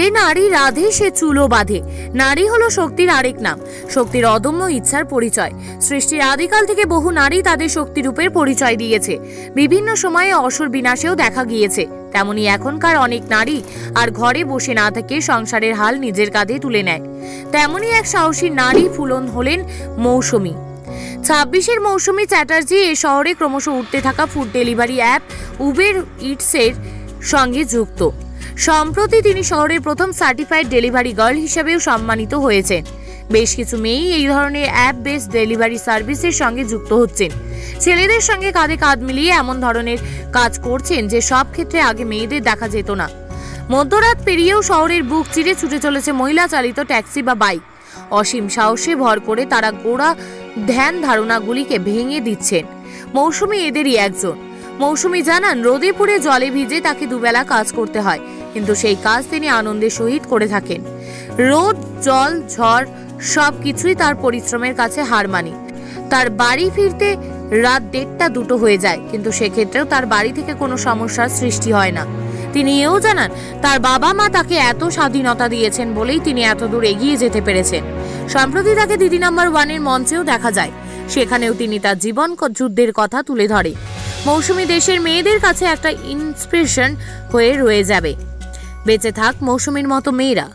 যে নারী রাধে সে চুলো বাঁধে। নারী হলো শক্তির আরেক নাম, শক্তির অদম্য ইচ্ছার পরিচয়। সৃষ্টির আদিকাল থেকে বহু নারী তাদের শক্তিরূপের পরিচয় দিয়েছে। বিভিন্ন সময়ে অসুর বিনাশেও দেখা গিয়েছে। তেমনি এখনকার অনেক নারী আর ঘরে বসে না থেকে সংসারের হাল নিজের কাঁধে তুলে নেয়। তেমনি এক সাহসী নারী ফুলন হলেন মৌসুমী। 26-এর মৌসুমী চ্যাটার্জি এ শহরে ক্রমশ উঠতে থাকা ফুড ডেলিভারি অ্যাপ উবের ইটসের সঙ্গে যুক্ত। সম্প্রতি তিনি শহরের প্রথম সার্টিফাইড ডেলিভারি গার্ল হিসেবেও সম্মানিত হয়েছেন। বেশ কিছু মেয়েই এই ধরনের অ্যাপ বেসড ডেলিভারি সার্ভিসের সঙ্গে যুক্ত হচ্ছেন। ছেলেদের সঙ্গে কাঁধে কাঁধ মিলিয়ে এমন ধরনের কাজ করছেন যে সব ক্ষেত্রে আগে মেয়েদের দেখা যেত না। মধ্যরাত পেরিয়েও শহরের বুক চিরে ছুটে চলেছে মহিলা চালিত ট্যাক্সি বা বাইক। অসীম সাহসে ভর করে তারা গোড়া ধ্যান ধারণাগুলিকে ভেঙে দিচ্ছেন। মৌসুমী এদেরই একজন। মৌসুমী জানান, রোদে পুড়ে জলে ভিজে তাকে দুবেলা কাজ করতে হয়, কিন্তু সেই কাজ তিনি আনন্দের সহিত করে থাকেন। রোদ, জল, ঝড় সবকিছুই তার পরিশ্রমের কাছে হার মানি। তার বাড়ি ফিরতে রাত 1:30-2 হয়ে যায়, কিন্তু সেক্ষেত্রেও তার বাড়ি থেকে কোনো সমস্যার সৃষ্টি হয় না। তিনি এও জানান, তার বাবা মা তাকে এত স্বাধীনতা দিয়েছেন বলেই তিনি এত দূর এগিয়ে যেতে পেরেছেন। সম্প্রতি তাকে দিদি নাম্বার 1-এর মঞ্চেও দেখা যায়। সেখানেও তিনি তার জীবন যুদ্ধের কথা তুলে ধরে। মৌসুমী দেশের মেয়েদের কাছে একটা ইন্সপিরেশন হয়ে রয়ে যাবে। বেঁচে থাক মৌসুমীর মতো মেয়েরা।